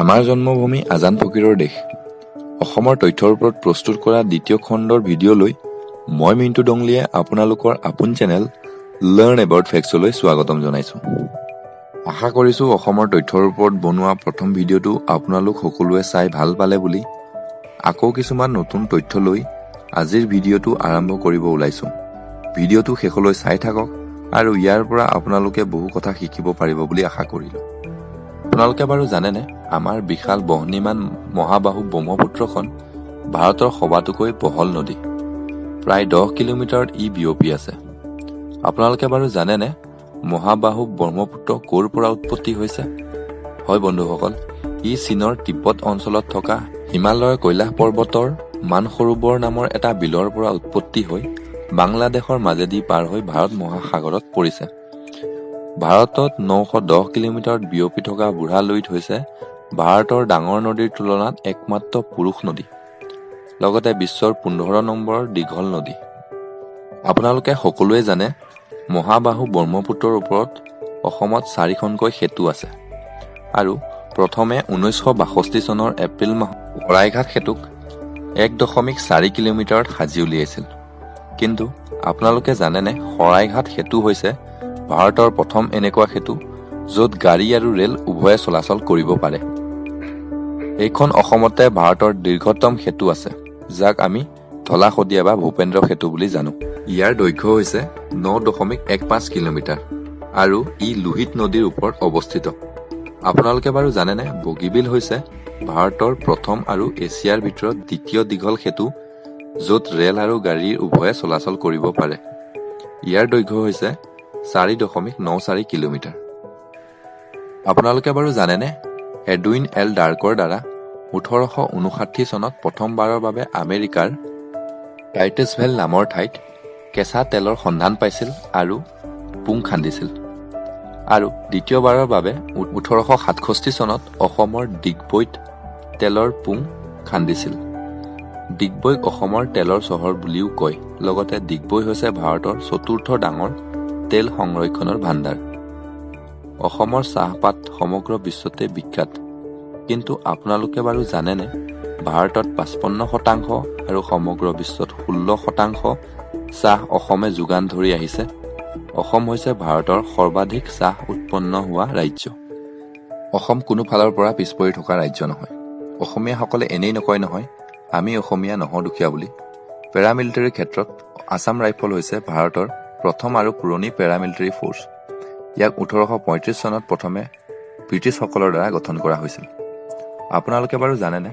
আমাৰ জন্মভূমি আজান ফকীৰৰ দেশ অসমৰ তথ্যৰ ওপৰত প্ৰস্তুত কৰা দ্বিতীয় খণ্ডৰ ভিডিঅ'লৈ মই মিণ্টু ডংলিয়ে আপোনালোকৰ আপোন চেনেল লাৰ্ণ এবাউট ফেক্টছলৈ স্বাগতম জনাইছো। আশা কৰিছো অসমৰ তথ্যৰ ওপৰত বনোৱা প্ৰথম ভিডিঅ'টো আপোনালোক সকলোৱে চাই ভাল পালে বুলি। আকৌ কিছুমান নতুন তথ্য লৈ আজিৰ ভিডিঅ'টো আৰম্ভ কৰিব ওলাইছো। ভিডিঅ'টো শেষলৈ চাই থাকক আৰু ইয়াৰ পৰা আপোনালোকে বহু কথা শিকিব পাৰিব বুলি আশা কৰিলো। আপোনালোকে বাৰু জানেনে আমাৰ বিশাল বহ্নিমান মহাবাহু ব্ৰহ্মপুত্ৰখন ভাৰতৰ সবাতোকৈ বহল নদী। প্ৰায় 10 কিলোমিটাৰত ই বিয়পি আছে। আপোনালোকে বাৰু জানেনে মহাবাহু ব্ৰহ্মপুত্ৰ ক'ৰ পৰা উৎপত্তি হৈছে? হয় বন্ধুসকল, ই চীনৰ তিব্বত অঞ্চলত থকা হিমালয়ৰ কৈলাশ পৰ্বতৰ মানসৰোবৰ নামৰ এটা বিলৰ পৰা উৎপত্তি হৈ বাংলাদেশৰ মাজেদি পাৰ হৈ ভাৰত মহাসাগৰত পৰিছে। ভাৰতত 910 কিলোমিটাৰত বিয়পি থকা বুঢ়া লুইত হৈছে ভাৰতৰ ডাঙৰ নদীৰ তুলনাত একমাত্ৰ পুৰুষ নদী, লগতে বিশ্বৰ 15 নম্বৰৰ দীঘল নদী। আপোনালোকে সকলোৱে জানে মহাবাহু ব্ৰহ্মপুত্ৰৰ ওপৰত অসমত 4খনকৈ সেতু আছে আৰু প্ৰথমে 1962 চনৰ এপ্ৰিল মাহত শৰাইঘাট সেতুক 1.4 কিলোমিটাৰত সাজি উলিয়াইছিল। কিন্তু আপোনালোকে জানেনে শৰাইঘাট সেতু হৈছে ভাৰতৰ প্ৰথম এনেকুৱা সেতু য'ত গাড়ী আৰু ৰেল উভয়ে চলাচল কৰিব পাৰে। এইখন অসমতে ভাৰতৰ দীৰ্ঘতম সেতু আছে, যাক আমি ধলা শদিয়া বা ভূপেন্দ্ৰ সেতু বুলি জানো। ইয়াৰ দৈৰ্ঘ্য হৈছে 9.15 কিলোমিটাৰ আৰু ই লোহিত নদীৰ ওপৰত অৱস্থিত। আপোনালোকে বাৰু জানেনে বগীবিল হৈছে ভাৰতৰ প্ৰথম আৰু এছিয়াৰ ভিতৰত দ্বিতীয় দীঘল সেতু য'ত ৰেল আৰু গাড়ীৰ উভয়ে চলাচল কৰিব পাৰে। ইয়াৰ দৈৰ্ঘ্য হৈছে 4.94 কিলোমিটাৰ। আপোনালোকে বাৰু জানেনে এডুইন এল ডাৰ্কৰ দ্বাৰা 1859 চনত প্ৰথমবাৰৰ বাবে আমেৰিকাৰ টাইটেছভেল নামৰ ঠাইত কেঁচা তেলৰ সন্ধান পাইছিল আৰু পুং খান্দিছিল, আৰু দ্বিতীয়বাৰৰ বাবে 1867 চনত অসমৰ ডিগবৈত তেলৰ পুং খান্দিছিল। ডিগবৈক অসমৰ তেলৰ চহৰ বুলিও কয়। লগতে ডিগবৈ হৈছে ভাৰতৰ চতুৰ্থ ডাঙৰ তেল সংৰক্ষণৰ ভাণ্ডাৰ। অসমৰ চাহপাত সমগ্ৰ বিশ্বতে বিখ্যাত। কিন্তু আপোনালোকে বাৰু জানেনে ভাৰতত 55% আৰু সমগ্ৰ বিশ্বত 16% চাহ অসমে যোগান ধৰি আহিছে। অসম হৈছে ভাৰতৰ সৰ্বাধিক চাহ উৎপন্ন হোৱা ৰাজ্য। অসম কোনো ফালৰ পৰা পিছ পৰি থকা ৰাজ্য নহয়। অসমীয়াসকলে এনেই নকয় নহয় আমি অসমীয়া নহওঁ দুখীয়া বুলি। পেৰামিলিটাৰীৰ ক্ষেত্ৰত আছাম ৰাইফল হৈছে ভাৰতৰ প্ৰথম আৰু পুৰণি পেৰামিলিটাৰী ফ'ৰ্চ। ইয়াক 1835 চনত প্ৰথমে ব্ৰিটিছসকলৰ দ্বাৰা গঠন কৰা হৈছিল। আপোনালোকে বাৰু জানেনে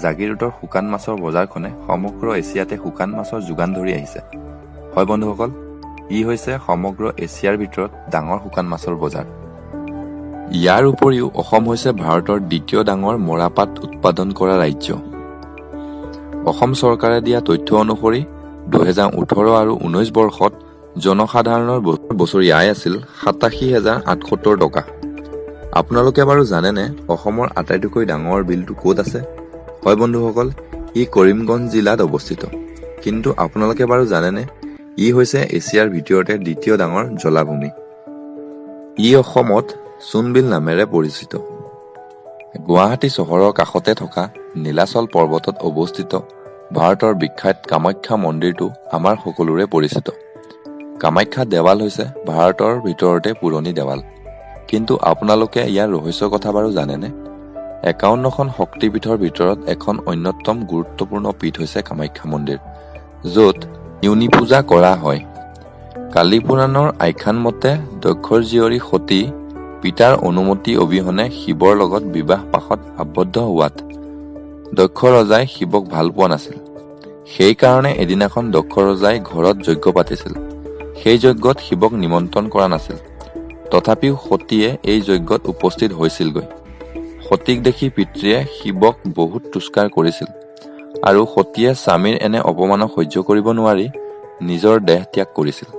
জাগিৰোডৰ শুকান মাছৰ বজাৰখনে সমগ্ৰ এছিয়াতে শুকান মাছৰ যোগান ধৰি আহিছে? হয় বন্ধুসকল, ই হৈছে সমগ্ৰ এছিয়াৰ ভিতৰত ডাঙৰ শুকান মাছৰ বজাৰ। ইয়াৰ উপৰিও অসম হৈছে ভাৰতৰ দ্বিতীয় ডাঙৰ মৰাপাট উৎপাদন কৰা ৰাজ্য। অসম চৰকাৰে দিয়া তথ্য অনুসৰি 2018 আৰু 19 বৰ্ষত জনসাধাৰণৰ বছৰি আয় আছিল 87,078 টকা। আপোনালোকে বাৰু জানেনে অসমৰ আটাইতকৈ ডাঙৰ বিলটো ক'ত আছে? হয় বন্ধুসকল, ই কৰিমগঞ্জ জিলাত অৱস্থিত। কিন্তু আপোনালোকে বাৰু জানেনে ই হৈছে এছিয়াৰ ভিতৰতে দ্বিতীয় ডাঙৰ জলাভূমি। ই অসমত চোনবিল নামেৰে পৰিচিত। গুৱাহাটী চহৰৰ কাষতে থকা নীলাচল পৰ্বতত অৱস্থিত ভাৰতৰ বিখ্যাত কামাখ্যা মন্দিৰটো আমাৰ সকলোৰে পৰিচিত। কামাখ্যা দেৱাল হৈছে ভাৰতৰ ভিতৰতে পুৰণি দেৱাল। কিন্তু আপোনালোকে ইয়াৰ ৰহস্যৰ কথা বাৰু জানেনে? 51খন শক্তিপীঠৰ ভিতৰত এখন অন্যতম গুৰুত্বপূৰ্ণ পীঠ হৈছে কামাখ্যা মন্দিৰ, য'ত ইউনি পূজা কৰা হয়। কালী পুৰাণৰ আখ্যান মতে দক্ষৰ জীয়ৰী সতী পিতাৰ অনুমতি অবিহনে শিৱৰ লগত বিবাহ পাশত আবদ্ধ হোৱাত দক্ষ ৰজাই শিৱক ভাল পোৱা নাছিল। সেইকাৰণে এদিনাখন দক্ষ ৰজাই ঘৰত যজ্ঞ পাতিছিল। সেই যজ্ঞত শিৱক নিমন্ত্ৰণ কৰা নাছিল। তথাপিও সতীয়ে এই যজ্ঞত উপস্থিত হৈছিলগৈ। সতীক দেখি পিতৃয়ে শিৱক বহুত তুষ্কাৰ কৰিছিল আৰু সতীয়ে স্বামীৰ এনে অপমানক সহ্য কৰিব নোৱাৰি নিজৰ দেহ ত্যাগ কৰিছিল।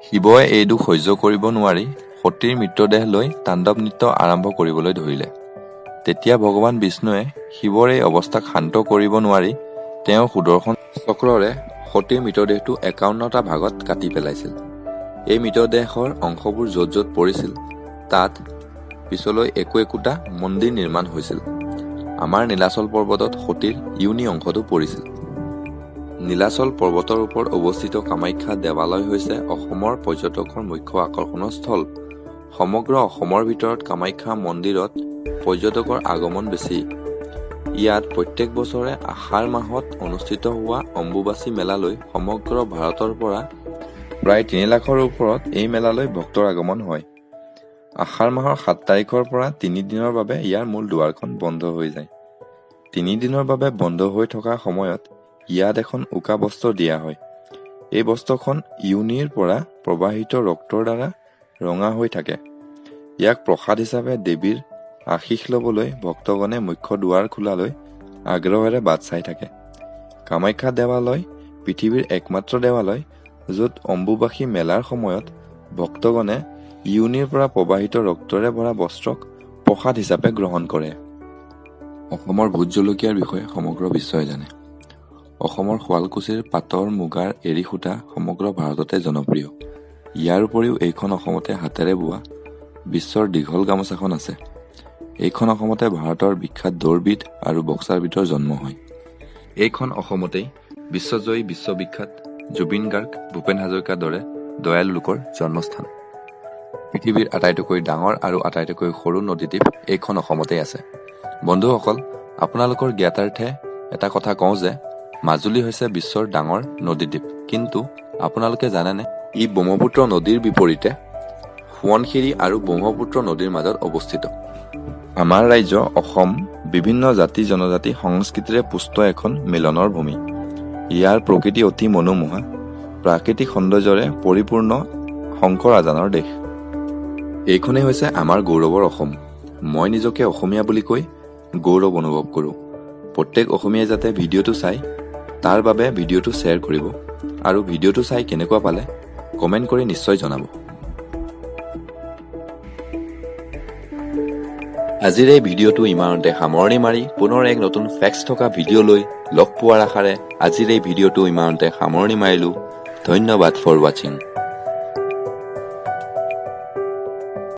শিৱই এই দুখ সহ্য কৰিব নোৱাৰি সতীৰ মৃতদেহ লৈ তাণ্ডৱ নৃত্য আৰম্ভ কৰিবলৈ ধৰিলে। তেতিয়া ভগৱান বিষ্ণুৱে শিৱৰ এই অৱস্থাক শান্ত কৰিব নোৱাৰি তেওঁৰ সুদৰ্শন চক্ৰৰে সতীৰ মৃতদেহটো 51টা ভাগত কাটি পেলাইছিল। এই মৃতদেহৰ অংশবোৰ য'ত য'ত পৰিছিল তাত পিছলৈ একোটা মন্দিৰ নিৰ্মাণ হৈছিল। আমাৰ নীলাচল পৰ্বতত সতীৰ ইউনি অংশটো পৰিছিল। নীলাচল পৰ্বতৰ ওপৰত অৱস্থিত কামাখ্যা দেৱালয় হৈছে অসমৰ পৰ্যটকৰ মুখ্য আকৰ্ষণৰ স্থল। সমগ্ৰ অসমৰ ভিতৰত কামাখ্যা মন্দিৰত পৰ্যটকৰ আগমন বেছি। ইয়াত প্ৰত্যেক বছৰে আহাৰ মাহত অনুষ্ঠিত হোৱা অম্বুবাচী মেলালৈ সমগ্ৰ ভাৰতৰ পৰা প্ৰায় ৩ লাখৰ ওপৰত এই মেলালৈ ভক্তৰ আগমন হয়। আহাৰ মাহৰ ৭ তাৰিখৰ পৰা ৩ দিনৰ বাবে ইয়াৰ মূল দুৱাৰখন বন্ধ হৈ যায়। ৩ দিনৰ বাবে বন্ধ হৈ থকা সময়ত ইয়াত এখন উকা বস্ত্ৰ দিয়া হয়। এই বস্ত্ৰখন ইউনিৰ পৰা প্ৰবাহিত ৰক্তৰ দ্বাৰা ৰঙা হৈ থাকে। ইয়াক প্ৰসাদ হিচাপে দেৱীৰ আশীষ ল'বলৈ ভক্তগণে মুখ্য দুৱাৰ খোলালৈ আগ্ৰহেৰে বাট চাই থাকে। কামাখ্যা দেৱালয় পৃথিৱীৰ একমাত্ৰ দেৱালয় য'ত অম্বুবাচী মেলাৰ সময়ত ভক্তগণে ইউনিৰ পৰা প্ৰবাহিত ৰক্তৰে ভৰা বস্ত্ৰক প্ৰসাদ হিচাপে গ্ৰহণ কৰে। অসমৰ ভোট জলকীয়াৰ বিষয়ে সমগ্ৰ বিশ্বই জানে। অসমৰ শুৱালকুছিৰ পাটৰ মুগাৰ এৰী সূতা সমগ্ৰ ভাৰততে জনপ্ৰিয়। ইয়াৰ উপৰিও এইখন অসমতে হাতেৰে বোৱা বিশ্বৰ দীঘল গামোচাখন আছে। এইখন অসমতে ভাৰতৰ বিখ্যাত দৌৰবিদ আৰু বক্সাৰবিদৰ জন্ম হয়। এইখন অসমতেই বিশ্বজয়ী বিশ্ববিখ্যাত জুবিন গাৰ্গ, ভূপেন হাজৰিকাৰ দৰে দয়ালু লোকৰ জন্মস্থান। পৃথিৱীৰ আটাইতকৈ ডাঙৰ আৰু আটাইতকৈ সৰু নদীদ্বীপ এইখন অসমতেই আছে। বন্ধুসকল, আপোনালোকৰ জ্ঞাতাৰ্থে এটা কথা কওঁ যে মাজুলী হৈছে বিশ্বৰ ডাঙৰ নদীদ্বীপ, কিন্তু আপোনালোকে জানেনে ই ব্ৰহ্মপুত্ৰ নদীৰ বিপৰীতে সোৱণশিৰি আৰু ব্ৰহ্মপুত্ৰ নদীৰ মাজত অৱস্থিত। আমাৰ ৰাজ্য অসম বিভিন্ন জাতি জনজাতি সংস্কৃতিৰে পুষ্ট এখন মিলনৰ ভূমি। ইয়াৰ প্ৰকৃতি অতি মনোমোহা, প্ৰাকৃতিক সৌন্দৰ্যৰে পৰিপূৰ্ণ শংকৰ আজানৰ দেশ। এইখনেই হৈছে আমাৰ গৌৰৱৰ অসম। মই নিজকে অসমীয়া বুলি কৈ গৌৰৱ অনুভৱ কৰোঁ। প্ৰত্যেক অসমীয়াই যাতে ভিডিঅ'টো চাই তাৰ বাবে ভিডিঅ'টো শ্বেয়াৰ কৰিব আৰু ভিডিঅ'টো চাই কেনেকুৱা পালে কমেণ্ট কৰি নিশ্চয় জনাব। আজিৰ এই ভিডিঅ'টো ইমানতে সামৰণি মাৰি পুনৰ এক নতুন ফেক্টছ থকা ভিডিঅ' লৈ লগ পোৱাৰ আশাৰে আজিৰ এই ভিডিঅ'টো ইমানতে সামৰণি মাৰিলোঁ। ধন্যবাদ ফৰ ৱাচিং।